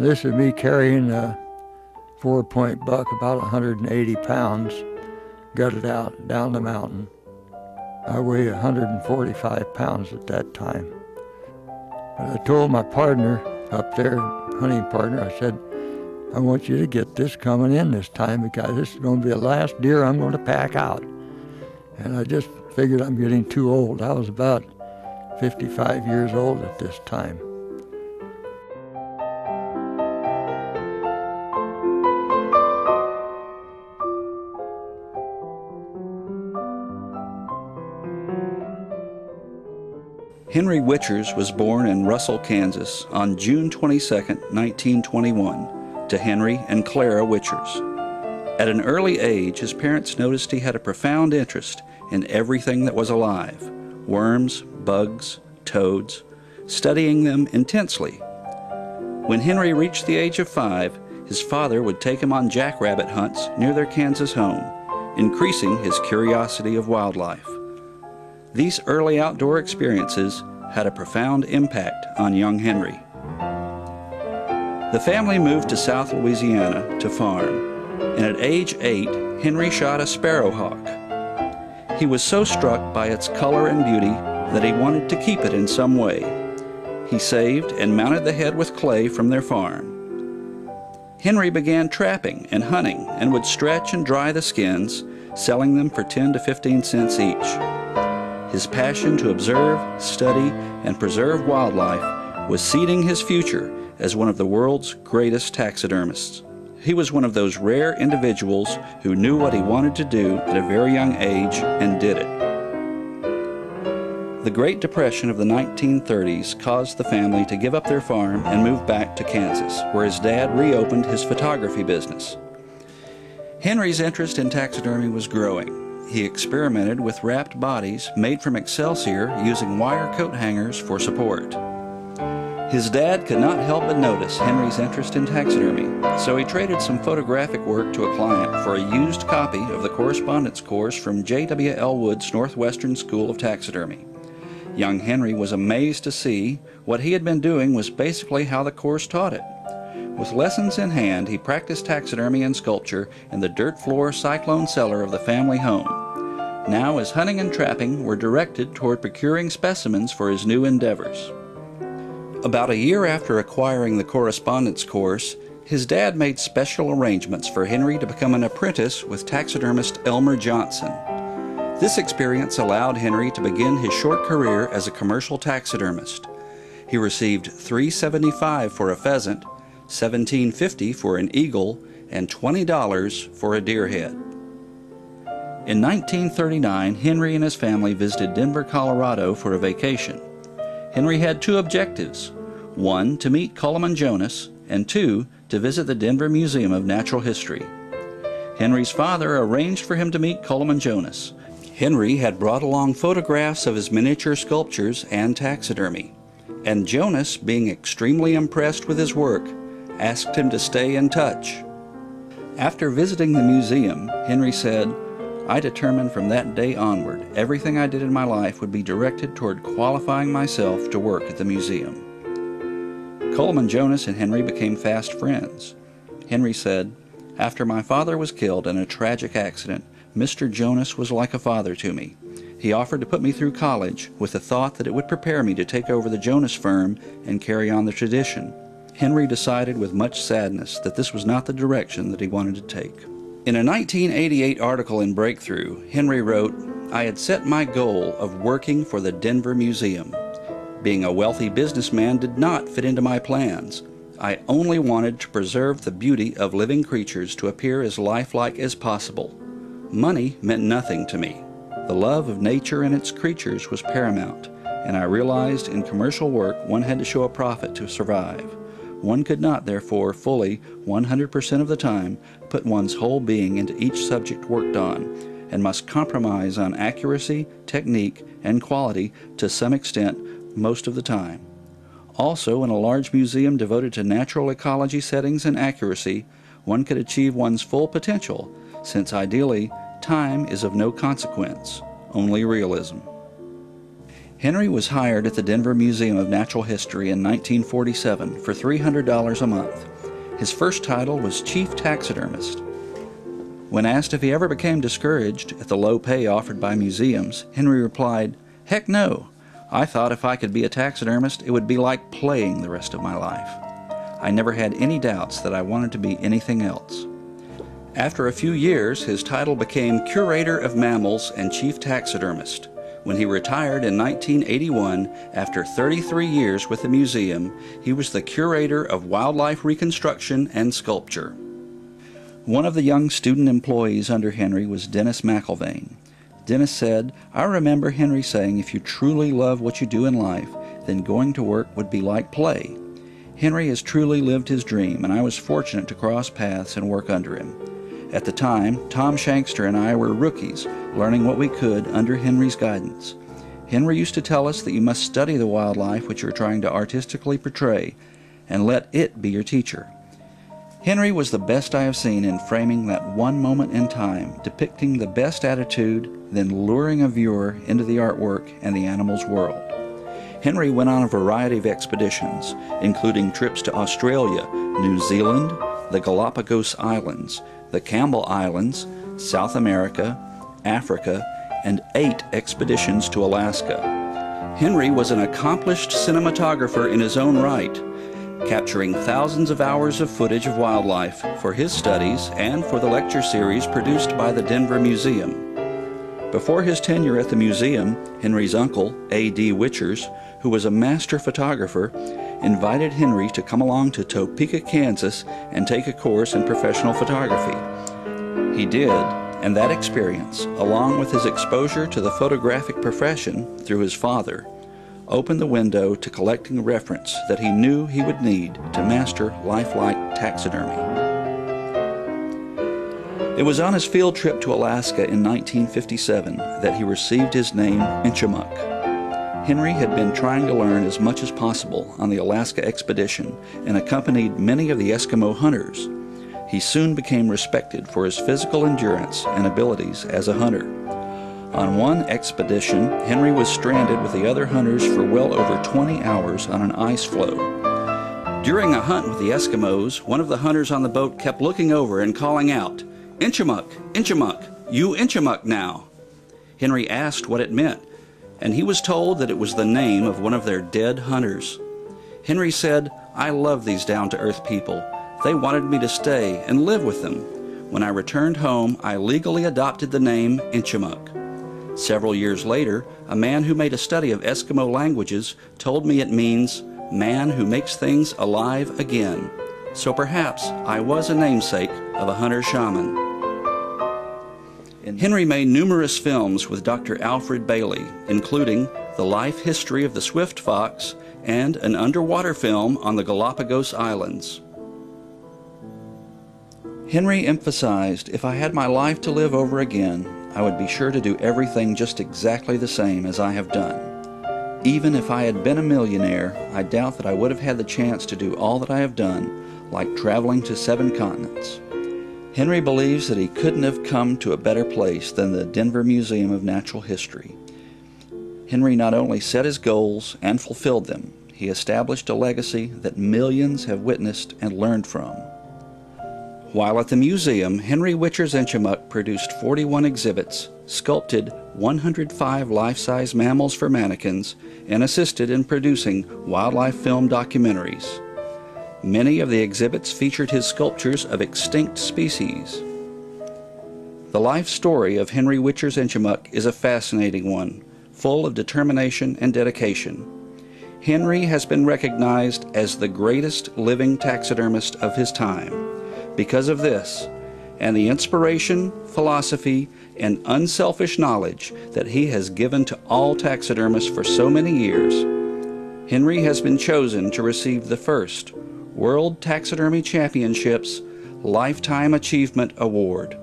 And this is me carrying a 4-point buck, about 180 pounds, gutted out down the mountain. I weigh 145 pounds at that time. But I told my partner up there, hunting partner, I said, I want you to get this coming in this time because this is going to be the last deer I'm going to pack out. And I just figured I'm getting too old. I was about 55 years old at this time. Henry Wichers was born in Russell, Kansas on June 22, 1921, to Henry and Clara Wichers. At an early age, his parents noticed he had a profound interest in everything that was alive: worms, bugs, toads, studying them intensely. When Henry reached the age of 5, his father would take him on jackrabbit hunts near their Kansas home, increasing his curiosity of wildlife. These early outdoor experiences had a profound impact on young Henry. The family moved to South Louisiana to farm, and at age 8, Henry shot a sparrowhawk. He was so struck by its color and beauty that he wanted to keep it in some way. He saved and mounted the head with clay from their farm. Henry began trapping and hunting and would stretch and dry the skins, selling them for 10 to 15 cents each. His passion to observe, study, and preserve wildlife was seeding his future as one of the world's greatest taxidermists. He was one of those rare individuals who knew what he wanted to do at a very young age and did it. The Great Depression of the 1930s caused the family to give up their farm and move back to Kansas, where his dad reopened his photography business. Henry's interest in taxidermy was growing. He experimented with wrapped bodies made from excelsior using wire coat hangers for support. His dad could not help but notice Henry's interest in taxidermy, so he traded some photographic work to a client for a used copy of the correspondence course from J.W. Elwood's Northwestern School of Taxidermy. Young Henry was amazed to see what he had been doing was basically how the course taught it. With lessons in hand, he practiced taxidermy and sculpture in the dirt floor cyclone cellar of the family home. Now his hunting and trapping were directed toward procuring specimens for his new endeavors. About a year after acquiring the correspondence course, his dad made special arrangements for Henry to become an apprentice with taxidermist Elmer Johnson. This experience allowed Henry to begin his short career as a commercial taxidermist. He received $3.75 for a pheasant, $17.50 for an eagle, and $20 for a deer head. In 1939, Henry and his family visited Denver, Colorado for a vacation. Henry had 2 objectives: 1, to meet Coleman Jonas, and 2, to visit the Denver Museum of Natural History. Henry's father arranged for him to meet Coleman Jonas. Henry had brought along photographs of his miniature sculptures and taxidermy, and Jonas, being extremely impressed with his work, asked him to stay in touch. After visiting the museum, Henry said, "I determined from that day onward everything I did in my life would be directed toward qualifying myself to work at the museum." Coleman Jonas and Henry became fast friends. Henry said, "After my father was killed in a tragic accident, Mr. Jonas was like a father to me. He offered to put me through college with the thought that it would prepare me to take over the Jonas firm and carry on the tradition. Henry decided with much sadness that this was not the direction that he wanted to take." In a 1988 article in Breakthrough, Henry wrote, "I had set my goal of working for the Denver Museum. Being a wealthy businessman did not fit into my plans. I only wanted to preserve the beauty of living creatures to appear as lifelike as possible. Money meant nothing to me. The love of nature and its creatures was paramount, and I realized in commercial work one had to show a profit to survive. One could not, therefore, fully, 100% of the time, put one's whole being into each subject worked on, and must compromise on accuracy, technique, and quality to some extent most of the time. Also, in a large museum devoted to natural ecology settings and accuracy, one could achieve one's full potential, since ideally, time is of no consequence, only realism." Henry was hired at the Denver Museum of Natural History in 1947 for $300 a month. His first title was Chief Taxidermist. When asked if he ever became discouraged at the low pay offered by museums, Henry replied, "Heck no. I thought if I could be a taxidermist, it would be like playing the rest of my life. I never had any doubts that I wanted to be anything else." After a few years, his title became Curator of Mammals and Chief Taxidermist. When he retired in 1981, after 33 years with the museum, he was the Curator of Wildlife Reconstruction and Sculpture. One of the young student employees under Henry was Dennis McIlvaine. Dennis said, "I remember Henry saying if you truly love what you do in life, then going to work would be like play. Henry has truly lived his dream, and I was fortunate to cross paths and work under him." At the time, Tom Shankster and I were rookies, learning what we could under Henry's guidance. Henry used to tell us that you must study the wildlife which you're trying to artistically portray, and let it be your teacher. Henry was the best I have seen in framing that one moment in time, depicting the best attitude, then luring a viewer into the artwork and the animal's world. Henry went on a variety of expeditions, including trips to Australia, New Zealand, the Galapagos Islands, the Campbell Islands, South America, Africa, and 8 expeditions to Alaska. Henry was an accomplished cinematographer in his own right, capturing thousands of hours of footage of wildlife for his studies and for the lecture series produced by the Denver Museum. Before his tenure at the museum, Henry's uncle, A.D. Wichers, who was a master photographer, invited Henry to come along to Topeka, Kansas and take a course in professional photography. He did, and that experience, along with his exposure to the photographic profession through his father, opened the window to collecting reference that he knew he would need to master lifelike taxidermy. It was on his field trip to Alaska in 1957 that he received his name Enchimuk. Henry had been trying to learn as much as possible on the Alaska expedition and accompanied many of the Eskimo hunters. He soon became respected for his physical endurance and abilities as a hunter. On one expedition, Henry was stranded with the other hunters for well over 20 hours on an ice floe. During a hunt with the Eskimos, one of the hunters on the boat kept looking over and calling out, "Enchimuk, Enchimuk, you Enchimuk now." Henry asked what it meant, and he was told that it was the name of one of their dead hunters. Henry said, "I love these down-to-earth people. They wanted me to stay and live with them. When I returned home, I legally adopted the name Enchimuk." Several years later, a man who made a study of Eskimo languages told me it means "man who makes things alive again." So perhaps I was a namesake of a hunter-shaman. Henry made numerous films with Dr. Alfred Bailey, including The Life History of the Swift Fox and an underwater film on the Galapagos Islands. Henry emphasized, "If I had my life to live over again, I would be sure to do everything just exactly the same as I have done. Even if I had been a millionaire, I doubt that I would have had the chance to do all that I have done, like traveling to 7 continents." Henry believes that he couldn't have come to a better place than the Denver Museum of Natural History. Henry not only set his goals and fulfilled them, he established a legacy that millions have witnessed and learned from. While at the museum, Henry Wichers Inchumuk produced 41 exhibits, sculpted 105 life-size mammals for mannequins, and assisted in producing wildlife film documentaries. Many of the exhibits featured his sculptures of extinct species. The life story of Henry Wichers Inchumuk is a fascinating one, full of determination and dedication. Henry has been recognized as the greatest living taxidermist of his time. Because of this, and the inspiration, philosophy, and unselfish knowledge that he has given to all taxidermists for so many years, Henry has been chosen to receive the first World Taxidermy Championships Lifetime Achievement Award.